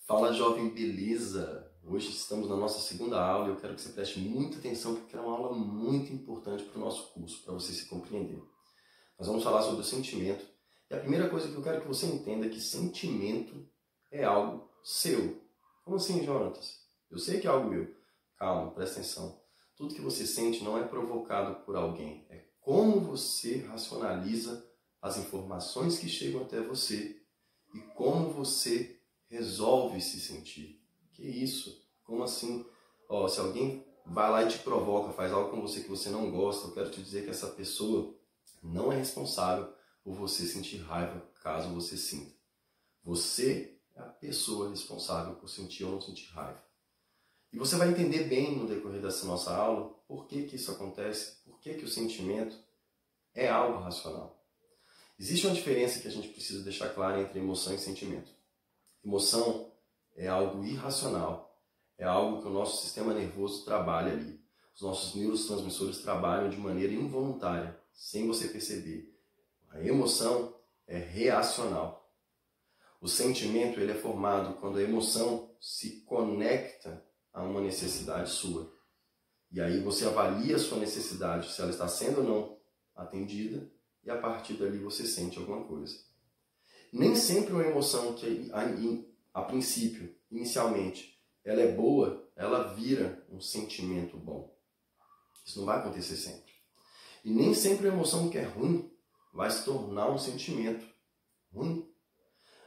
Fala, jovem, beleza? Hoje estamos na nossa segunda aula e eu quero que você preste muita atenção porque é uma aula muito importante para o nosso curso, para você se compreender. Nós vamos falar sobre o sentimento e a primeira coisa que eu quero que você entenda é que sentimento é algo seu. Como assim, Jonatas? Eu sei que é algo meu. Calma, presta atenção. Tudo que você sente não é provocado por alguém, é como você racionaliza as informações que chegam até você e como você resolve se sentir. Que isso? Como assim? Se alguém vai lá e te provoca, faz algo com você que você não gosta, eu quero te dizer que essa pessoa não é responsável por você sentir raiva, caso você sinta. Você é a pessoa responsável por sentir ou não sentir raiva. E você vai entender bem no decorrer dessa nossa aula por que isso acontece, por que o sentimento é algo racional. Existe uma diferença que a gente precisa deixar clara entre emoção e sentimento. Emoção é algo irracional, é algo que o nosso sistema nervoso trabalha ali. Os nossos neurotransmissores trabalham de maneira involuntária, sem você perceber. A emoção é reacional. O sentimento ele é formado quando a emoção se conecta a uma necessidade sua. E aí você avalia a sua necessidade, se ela está sendo ou não atendida, e a partir dali você sente alguma coisa. Nem sempre uma emoção que a princípio, inicialmente, ela é boa, ela vira um sentimento bom. Isso não vai acontecer sempre. E nem sempre a emoção que é ruim vai se tornar um sentimento ruim.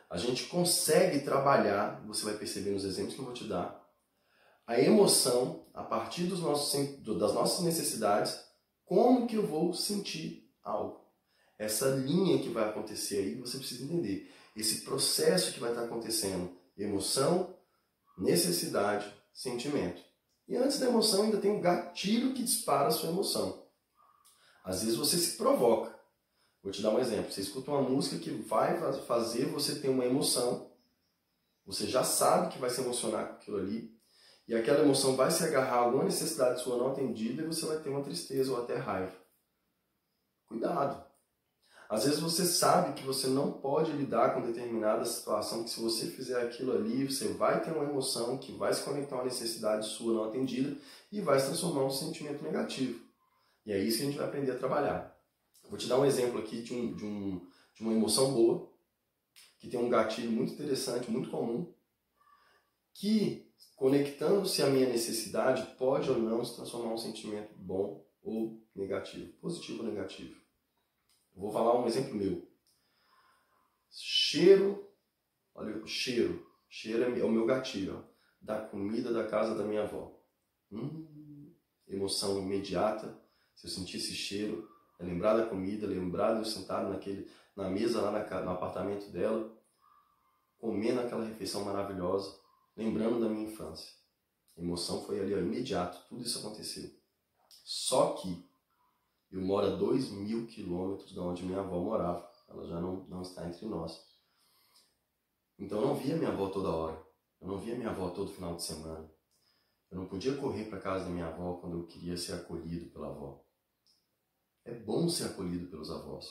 A gente consegue trabalhar, você vai perceber nos exemplos que eu vou te dar, a emoção a partir das nossas necessidades, como que eu vou sentir algo. Essa linha que vai acontecer aí, você precisa entender. Esse processo que vai estar acontecendo, emoção, necessidade, sentimento. E antes da emoção ainda tem um gatilho que dispara a sua emoção. Às vezes você se provoca. Vou te dar um exemplo. Você escuta uma música que vai fazer você ter uma emoção. Você já sabe que vai se emocionar com aquilo ali. E aquela emoção vai se agarrar a alguma necessidade sua não atendida e você vai ter uma tristeza ou até raiva. Cuidado! Às vezes você sabe que você não pode lidar com determinada situação, que se você fizer aquilo ali, você vai ter uma emoção que vai se conectar a uma necessidade sua não atendida e vai se transformar em um sentimento negativo. E é isso que a gente vai aprender a trabalhar. Vou te dar um exemplo aqui de uma emoção boa, que tem um gatilho muito interessante, muito comum, que, conectando-se à minha necessidade, pode ou não se transformar em um sentimento bom ou negativo, positivo ou negativo. Vou falar um exemplo meu. Cheiro, olha, cheiro é o meu gatilho, ó, da comida da casa da minha avó. Emoção imediata, se eu sentir esse cheiro, é lembrar da comida, lembrar de eu sentado na mesa lá no apartamento dela, comendo aquela refeição maravilhosa, lembrando da minha infância. A emoção foi ali, ó, imediato, tudo isso aconteceu. Só que eu moro a 2.000 quilômetros de onde minha avó morava. Ela já não está entre nós. Então eu não via minha avó toda hora. Eu não via minha avó todo final de semana. Eu não podia correr para a casa da minha avó quando eu queria ser acolhido pela avó. É bom ser acolhido pelos avós.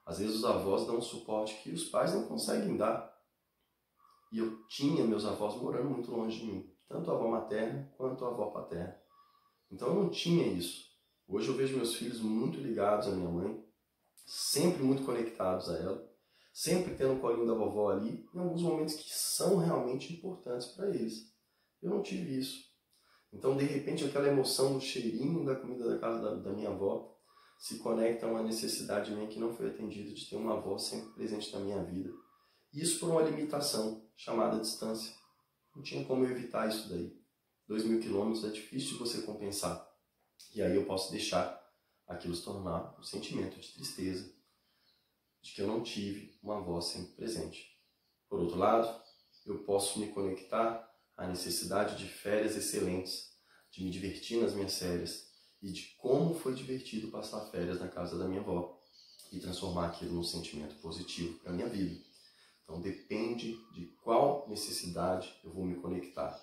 Às vezes os avós dão um suporte que os pais não conseguem dar. E eu tinha meus avós morando muito longe de mim. Tanto a avó materna quanto a avó paterna. Então eu não tinha isso. Hoje eu vejo meus filhos muito ligados à minha mãe, sempre muito conectados a ela, sempre tendo o colinho da vovó ali, em alguns momentos que são realmente importantes para eles. Eu não tive isso. Então, de repente, aquela emoção do cheirinho da comida da casa da minha avó se conecta a uma necessidade minha que não foi atendida de ter uma avó sempre presente na minha vida. Isso por uma limitação chamada distância. Não tinha como eu evitar isso daí. 2.000 quilômetros é difícil de você compensar. E aí eu posso deixar aquilo se tornar um sentimento de tristeza, de que eu não tive uma avó sempre presente. Por outro lado, eu posso me conectar à necessidade de férias excelentes, de me divertir nas minhas férias e de como foi divertido passar férias na casa da minha avó e transformar aquilo num sentimento positivo para a minha vida. Então depende de qual necessidade eu vou me conectar.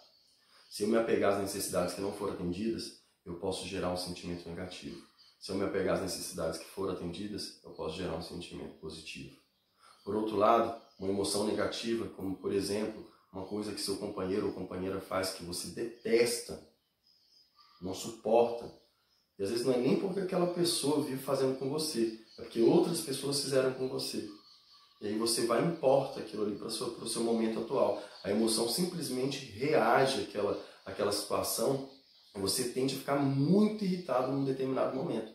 Se eu me apegar às necessidades que não foram atendidas, eu posso gerar um sentimento negativo. Se eu me apegar às necessidades que foram atendidas, eu posso gerar um sentimento positivo. Por outro lado, uma emoção negativa, como por exemplo, uma coisa que seu companheiro ou companheira faz que você detesta, não suporta, e às vezes não é nem porque aquela pessoa vive fazendo com você, é porque outras pessoas fizeram com você. E aí você vai e importa aquilo ali para o seu momento atual. A emoção simplesmente reage àquela situação e você tende a ficar muito irritado num determinado momento.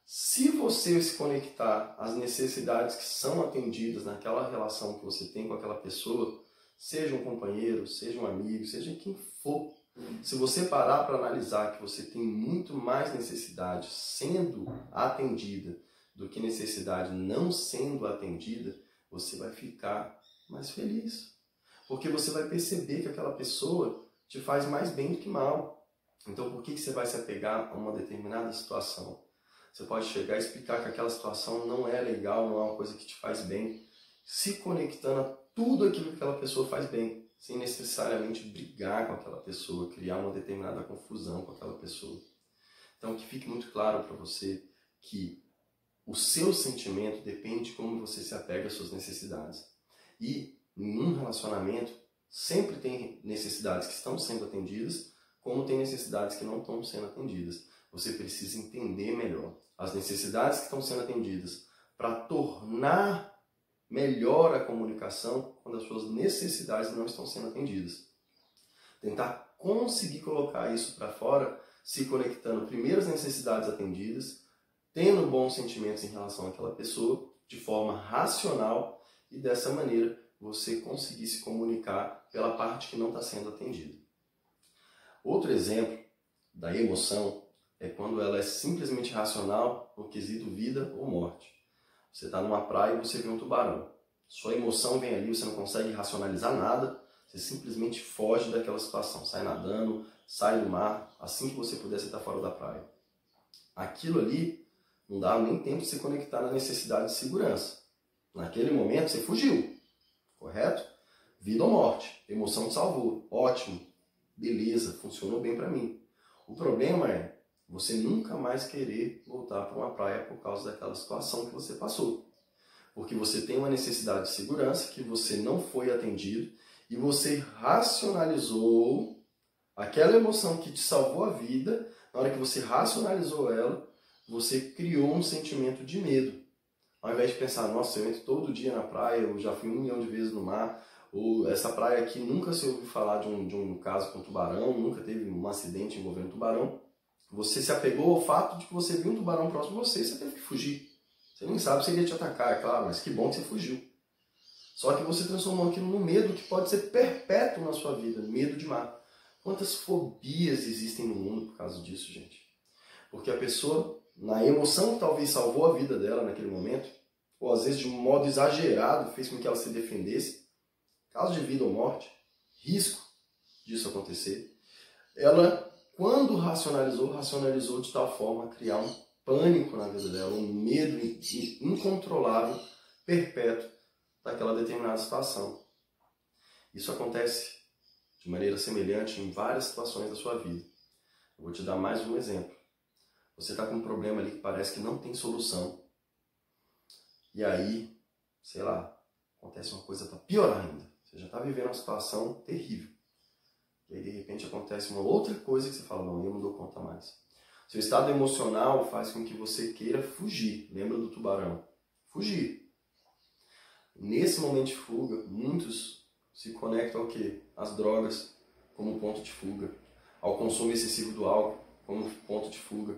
Se você se conectar às necessidades que são atendidas naquela relação que você tem com aquela pessoa, seja um companheiro, seja um amigo, seja quem for, se você parar para analisar que você tem muito mais necessidade sendo atendida do que necessidade não sendo atendida, você vai ficar mais feliz. Porque você vai perceber que aquela pessoa te faz mais bem do que mal. Então por que você vai se apegar a uma determinada situação? Você pode chegar e explicar que aquela situação não é legal, não é uma coisa que te faz bem, se conectando a tudo aquilo que aquela pessoa faz bem, sem necessariamente brigar com aquela pessoa, criar uma determinada confusão com aquela pessoa. Então que fique muito claro para você que o seu sentimento depende de como você se apega às suas necessidades. E em um relacionamento sempre tem necessidades que estão sendo atendidas, como tem necessidades que não estão sendo atendidas. Você precisa entender melhor as necessidades que estão sendo atendidas para tornar melhor a comunicação quando as suas necessidades não estão sendo atendidas. Tentar conseguir colocar isso para fora, se conectando primeiro às necessidades atendidas, tendo bons sentimentos em relação àquela pessoa, de forma racional, e dessa maneira você conseguir se comunicar pela parte que não está sendo atendida. Outro exemplo da emoção é quando ela é simplesmente racional no quesito vida ou morte. Você está numa praia e você vê um tubarão. Sua emoção vem ali, você não consegue racionalizar nada, você simplesmente foge daquela situação, sai nadando, sai do mar, assim que você puder, você está fora da praia. Aquilo ali não dá nem tempo de se conectar na necessidade de segurança. Naquele momento você fugiu, correto? Vida ou morte, emoção te salvou, ótimo, beleza, funcionou bem para mim. O problema é você nunca mais querer voltar para uma praia por causa daquela situação que você passou. Porque você tem uma necessidade de segurança que você não foi atendido e você racionalizou aquela emoção que te salvou a vida. Na hora que você racionalizou ela, você criou um sentimento de medo. Ao invés de pensar, nossa, eu entro todo dia na praia, eu já fui 1 milhão de vezes no mar, ou essa praia aqui nunca se ouviu falar de um caso com tubarão, nunca teve um acidente envolvendo tubarão. Você se apegou ao fato de que você viu um tubarão próximo de você e você teve que fugir. Você nem sabe se ele ia te atacar, é claro, mas que bom que você fugiu. Só que você transformou aquilo num medo que pode ser perpétuo na sua vida, medo de mar. Quantas fobias existem no mundo por causa disso, gente? Porque a pessoa, na emoção que talvez salvou a vida dela naquele momento, ou às vezes de um modo exagerado, fez com que ela se defendesse, caso de vida ou morte, risco disso acontecer, ela, quando racionalizou de tal forma a criar um pânico na vida dela, um medo incontrolável, perpétuo, daquela determinada situação. Isso acontece de maneira semelhante em várias situações da sua vida. Eu vou te dar mais um exemplo. Você está com um problema ali que parece que não tem solução. E aí, sei lá, acontece uma coisa para piorar ainda. Você já está vivendo uma situação terrível. E aí, de repente, acontece uma outra coisa que você fala, não, eu não dou conta mais. Seu estado emocional faz com que você queira fugir. Lembra do tubarão? Fugir. Nesse momento de fuga, muitos se conectam ao quê? Às drogas como ponto de fuga, ao consumo excessivo do álcool como ponto de fuga.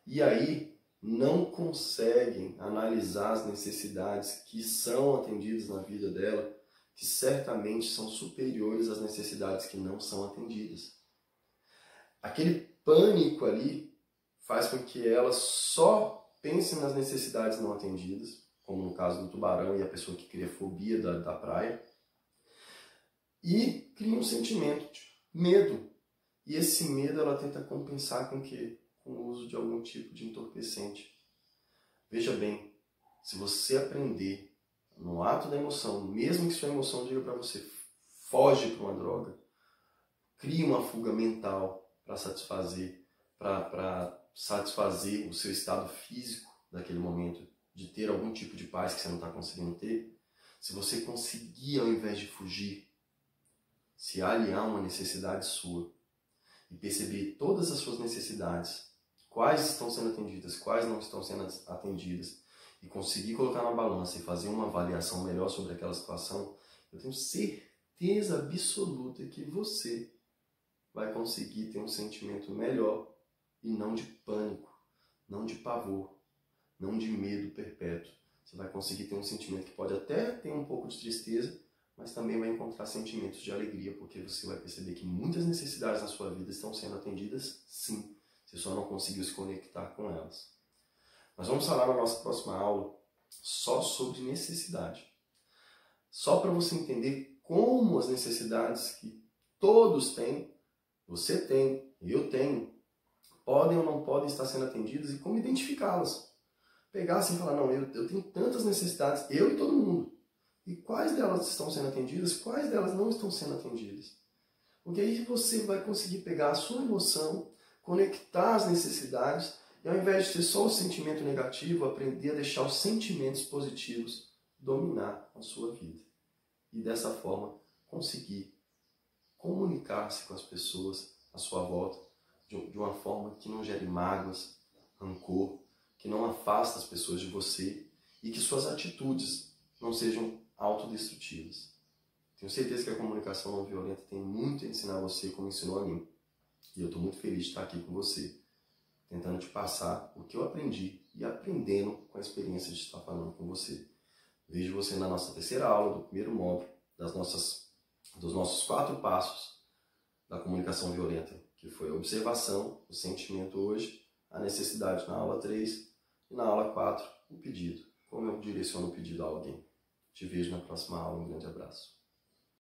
E aí não conseguem analisar as necessidades que são atendidas na vida dela, que certamente são superiores às necessidades que não são atendidas. Aquele pânico ali faz com que ela só pense nas necessidades não atendidas, como no caso do tubarão e a pessoa que cria fobia da praia, e cria um sentimento de medo. E esse medo ela tenta compensar com o quê? Com o uso de algum tipo de entorpecente. Veja bem, se você aprender no ato da emoção, mesmo que sua emoção diga para você, foge para uma droga, crie uma fuga mental para satisfazer o seu estado físico daquele momento, de ter algum tipo de paz que você não está conseguindo ter. Se você conseguir, ao invés de fugir, se aliar a uma necessidade sua e perceber todas as suas necessidades, quais estão sendo atendidas, quais não estão sendo atendidas, e conseguir colocar na balança e fazer uma avaliação melhor sobre aquela situação, eu tenho certeza absoluta que você vai conseguir ter um sentimento melhor e não de pânico, não de pavor, não de medo perpétuo. Você vai conseguir ter um sentimento que pode até ter um pouco de tristeza, mas também vai encontrar sentimentos de alegria, porque você vai perceber que muitas necessidades na sua vida estão sendo atendidas, sim. Você só não conseguiu se conectar com elas. Nós vamos falar na nossa próxima aula só sobre necessidade. Só para você entender como as necessidades que todos têm, você tem, eu tenho, podem ou não podem estar sendo atendidas e como identificá-las. Pegar assim e falar, não, eu tenho tantas necessidades, eu e todo mundo. E quais delas estão sendo atendidas, quais delas não estão sendo atendidas. Porque aí você vai conseguir pegar a sua emoção, conectar as necessidades, e ao invés de ter só o sentimento negativo, aprender a deixar os sentimentos positivos dominar a sua vida. E dessa forma conseguir comunicar-se com as pessoas à sua volta de uma forma que não gere mágoas, rancor, que não afasta as pessoas de você e que suas atitudes não sejam autodestrutivas. Tenho certeza que a comunicação não violenta tem muito a ensinar a você, como ensinou a mim. E eu estou muito feliz de estar aqui com você, tentando te passar o que eu aprendi e aprendendo com a experiência de estar falando com você. Vejo você na nossa terceira aula do primeiro módulo dos nossos 4 passos da comunicação violenta, que foi a observação, o sentimento hoje, a necessidade na aula 3 e na aula 4, o pedido. Como eu direciono o pedido a alguém. Te vejo na próxima aula. Um grande abraço.